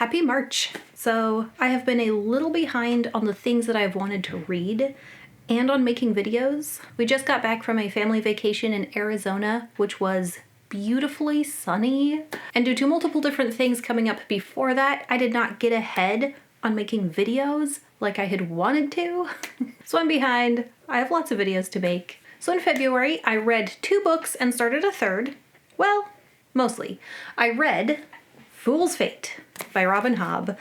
Happy March! So I have been a little behind on the things that I've wanted to read and on making videos. We just got back from a family vacation in Arizona, which was beautifully sunny. And due to multiple different things coming up before that, I did not get ahead on making videos like I had wanted to. So I'm behind. I have lots of videos to make. So in February, I read 2 books and started a third. Well, mostly. I read Fool's Fate by Robin Hobb.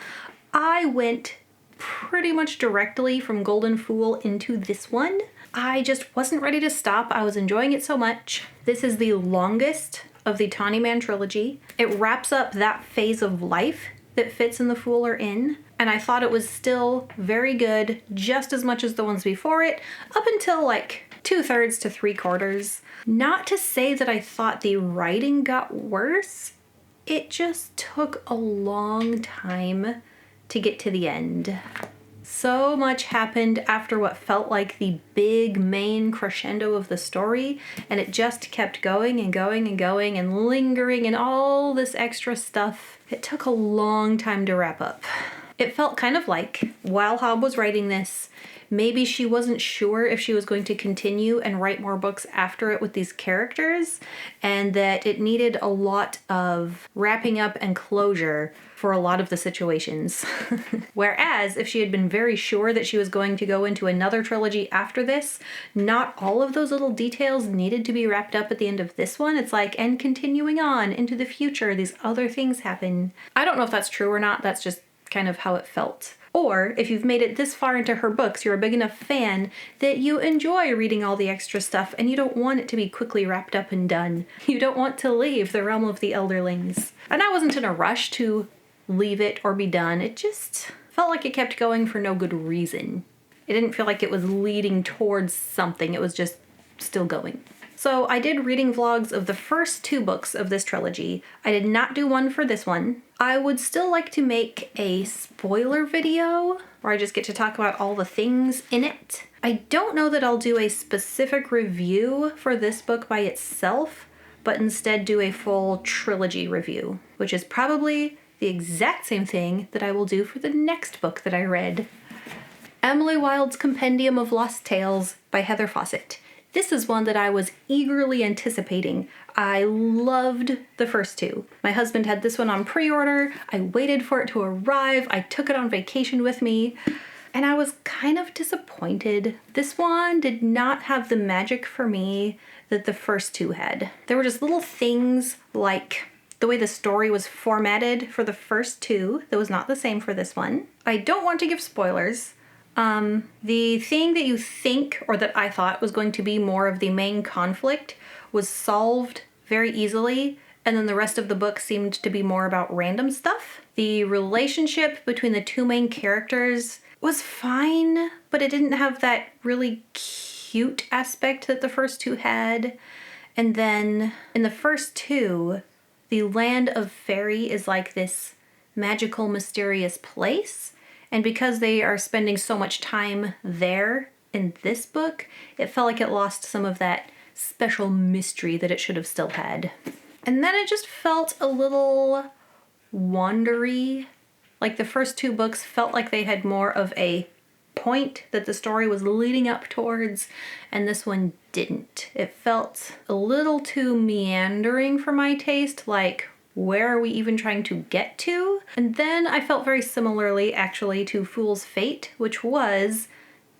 I went pretty much directly from Golden Fool into this one. I just wasn't ready to stop. I was enjoying it so much. This is the longest of the Tawny Man trilogy. It wraps up that phase of life that Fitz and the Fool are in, and I thought it was still very good, just as much as the ones before it, up until like 2/3 to 3/4. Not to say that I thought the writing got worse, it just took a long time to get to the end. So much happened after what felt like the big main crescendo of the story, and it just kept going and going and going and lingering and all this extra stuff. It took a long time to wrap up. It felt kind of like, while Hobb was writing this, maybe she wasn't sure if she was going to continue and write more books after it with these characters, and that it needed a lot of wrapping up and closure for a lot of the situations. Whereas if she had been very sure that she was going to go into another trilogy after this, not all of those little details needed to be wrapped up at the end of this one. It's like, and continuing on into the future, these other things happen. I don't know if that's true or not. That's just kind of how it felt. Or if you've made it this far into her books, you're a big enough fan that you enjoy reading all the extra stuff and you don't want it to be quickly wrapped up and done. You don't want to leave the realm of the Elderlings. And I wasn't in a rush to leave it or be done. It just felt like it kept going for no good reason. It didn't feel like it was leading towards something. It was just still going. So I did reading vlogs of the first 2 books of this trilogy. I did not do one for this one. I would still like to make a spoiler video where I just get to talk about all the things in it. I don't know that I'll do a specific review for this book by itself, but instead do a full trilogy review, which is probably the exact same thing that I will do for the next book that I read. Emily Wilde's Compendium of Lost Tales by Heather Fawcett. This is one that I was eagerly anticipating. I loved the first 2. My husband had this one on pre-order. I waited for it to arrive. I took it on vacation with me, and I was kind of disappointed. This one did not have the magic for me that the first 2 had. There were just little things like the way the story was formatted for the first 2 that was not the same for this one. I don't want to give spoilers. The thing that you think, or that I thought was going to be more of the main conflict, was solved very easily, and then the rest of the book seemed to be more about random stuff. The relationship between the 2 main characters was fine, but it didn't have that really cute aspect that the first 2 had. And then in the first 2, the land of fairy is like this magical, mysterious place. And because they are spending so much time there in this book, it felt like it lost some of that special mystery that it should have still had. And then it just felt a little wandery. Like the first 2 books felt like they had more of a point that the story was leading up towards, and this one didn't. It felt a little too meandering for my taste, like, where are we even trying to get to? And then I felt very similarly, actually, to Fool's Fate, which was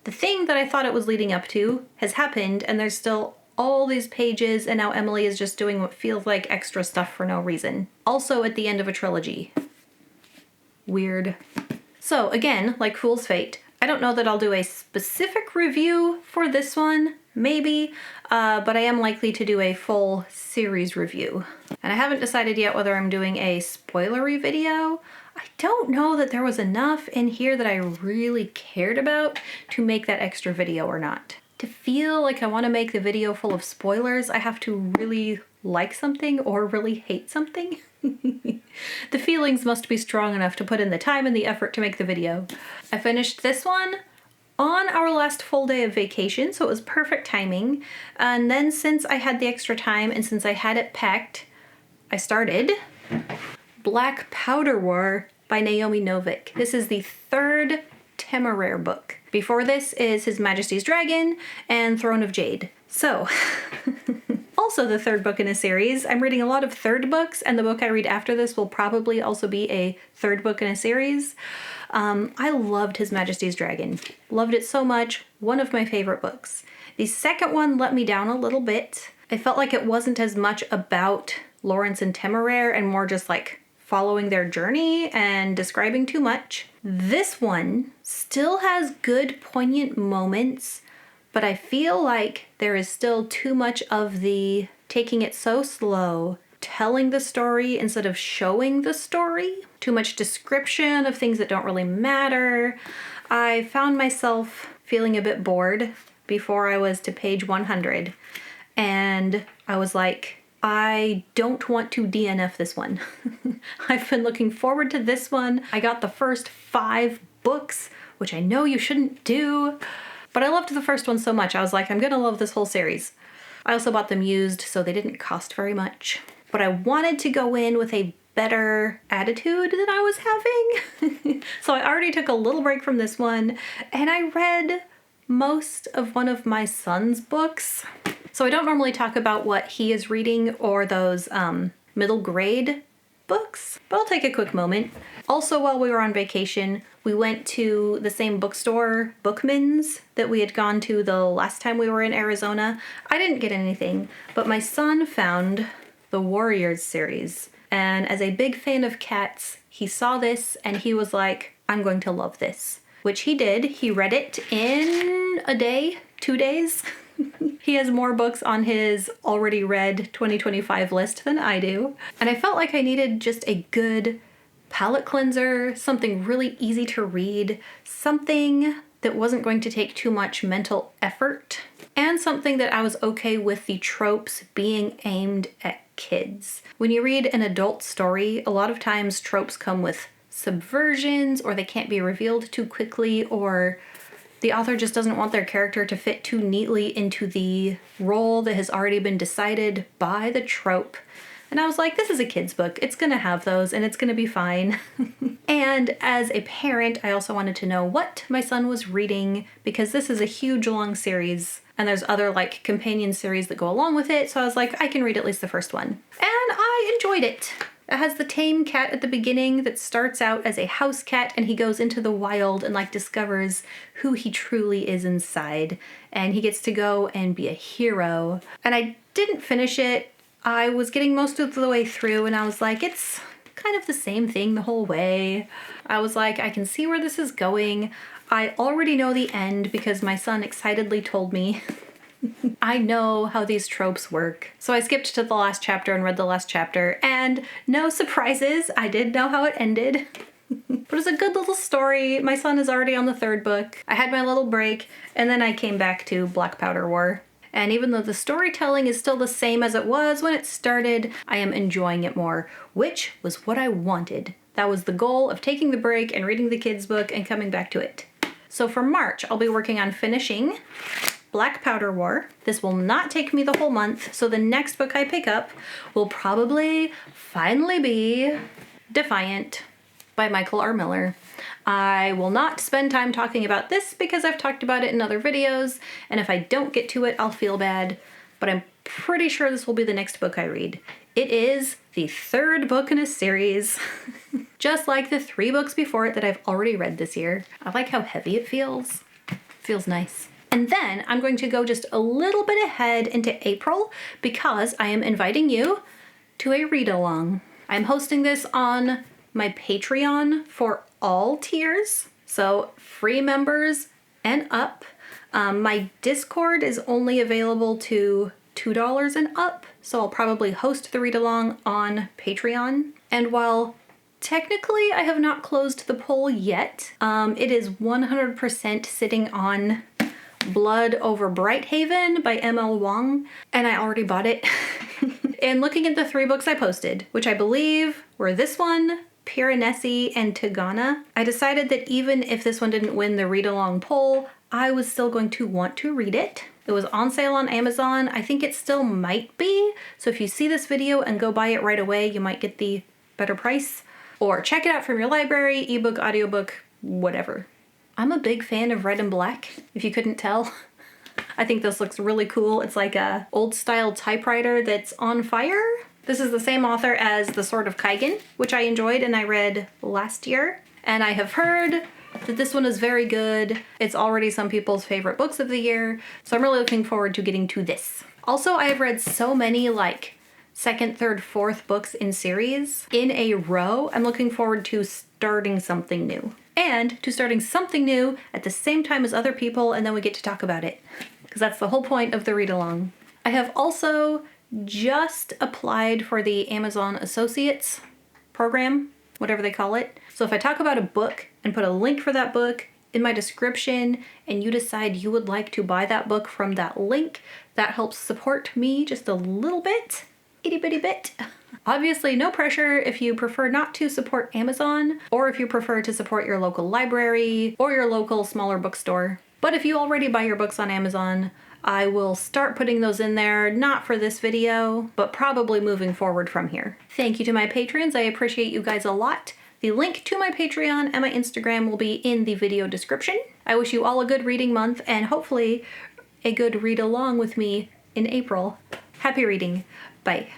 the thing that I thought it was leading up to has happened, and there's still all these pages, and now Emily is just doing what feels like extra stuff for no reason. Also at the end of a trilogy. Weird. So again, like Fool's Fate, I don't know that I'll do a specific review for this one, maybe, but I am likely to do a full series review. And I haven't decided yet whether I'm doing a spoilery video. I don't know that there was enough in here that I really cared about to make that extra video or not. To feel like I want to make the video full of spoilers, I have to really like something or really hate something. The feelings must be strong enough to put in the time and the effort to make the video. I finished this one on our last full day of vacation, so it was perfect timing. And then since I had the extra time and since I had it packed, I started Black Powder War by Naomi Novik. This is the third TBR book. Before this is His Majesty's Dragon and Throne of Jade. So, also the third book in a series. I'm reading a lot of third books, and the book I read after this will probably also be a third book in a series. I loved His Majesty's Dragon. Loved it so much. One of my favorite books. The second one let me down a little bit. I felt like it wasn't as much about Lawrence and Temeraire and more just like following their journey and describing too much. This one still has good poignant moments, but I feel like there is still too much of the taking it so slow, telling the story instead of showing the story. Too much description of things that don't really matter. I found myself feeling a bit bored before I was to page 100. And I was like, I don't want to DNF this one. I've been looking forward to this one. I got the first 5 books, which I know you shouldn't do, but I loved the first one so much. I was like, I'm gonna love this whole series. I also bought them used, so they didn't cost very much. But I wanted to go in with a better attitude than I was having. So I already took a little break from this one, and I read most of one of my son's books. So I don't normally talk about what he is reading or those middle grade books, but I'll take a quick moment. Also, while we were on vacation, we went to the same bookstore, Bookman's, that we had gone to the last time we were in Arizona. I didn't get anything, but my son found the Warriors series. And as a big fan of cats, he saw this and he was like, I'm going to love this. Which he did. He read it in a day, 2 days. He has more books on his already read 2025 list than I do. And I felt like I needed just a good palate cleanser, something really easy to read, something that wasn't going to take too much mental effort, and something that I was okay with the tropes being aimed at kids. When you read an adult story, a lot of times tropes come with subversions, or they can't be revealed too quickly, or the author just doesn't want their character to fit too neatly into the role that has already been decided by the trope. And I was like, this is a kid's book. It's gonna have those and it's gonna be fine. And as a parent, I also wanted to know what my son was reading, because this is a huge long series and there's other like companion series that go along with it. So I was like, I can read at least the first one. And I enjoyed it. It has the tame cat at the beginning that starts out as a house cat, and he goes into the wild and like discovers who he truly is inside, and he gets to go and be a hero. And I didn't finish it. I was getting most of the way through and I was like, it's kind of the same thing the whole way. I was like, I can see where this is going. I already know the end because my son excitedly told me. I know how these tropes work. So I skipped to the last chapter and read the last chapter, and no surprises, I did know how it ended. But it was a good little story. My son is already on the 3rd book. I had my little break, and then I came back to Black Powder War. And even though the storytelling is still the same as it was when it started, I am enjoying it more, which was what I wanted. That was the goal of taking the break and reading the kids' book and coming back to it. So for March, I'll be working on finishing Black Powder War. This will not take me the whole month, so the next book I pick up will probably finally be Defiant by Michael R. Miller. I will not spend time talking about this because I've talked about it in other videos, and if I don't get to it, I'll feel bad, but I'm pretty sure this will be the next book I read. It is the 3rd book in a series, just like the 3 books before it that I've already read this year. I like how heavy it feels. Feels nice. And then I'm going to go just a little bit ahead into April because I am inviting you to a read-along. I'm hosting this on my Patreon for all tiers, so free members and up. My Discord is only available to $2 and up, so I'll probably host the read-along on Patreon. And while technically I have not closed the poll yet, it is 100% sitting on Blood Over Brighthaven by M.L. Wang, and I already bought it. And looking at the 3 books I posted, which I believe were this one, Piranesi, and Tigana, I decided that even if this one didn't win the read-along poll, I was still going to want to read it. It was on sale on Amazon. I think it still might be, so if you see this video and go buy it right away, you might get the better price. or check it out from your library, ebook, audiobook, whatever. I'm a big fan of red and black, if you couldn't tell. I think this looks really cool. It's like a old style typewriter that's on fire. This is the same author as The Sword of Kaigen, which I enjoyed and I read last year. And I have heard that this one is very good. It's already some people's favorite books of the year, so I'm really looking forward to getting to this. Also, I have read so many like second, third, fourth books in series in a row. I'm looking forward to starting something new. And to starting something new at the same time as other people, and then we get to talk about it. Because that's the whole point of the read-along. I have also just applied for the Amazon Associates program, whatever they call it. So if I talk about a book and put a link for that book in my description, and you decide you would like to buy that book from that link, that helps support me just a little bit, itty bitty bit. Obviously, no pressure if you prefer not to support Amazon, or if you prefer to support your local library or your local smaller bookstore. But if you already buy your books on Amazon, I will start putting those in there, not for this video, but probably moving forward from here. Thank you to my patrons. I appreciate you guys a lot. The link to my Patreon and my Instagram will be in the video description. I wish you all a good reading month and hopefully a good read along with me in April. Happy reading. Bye.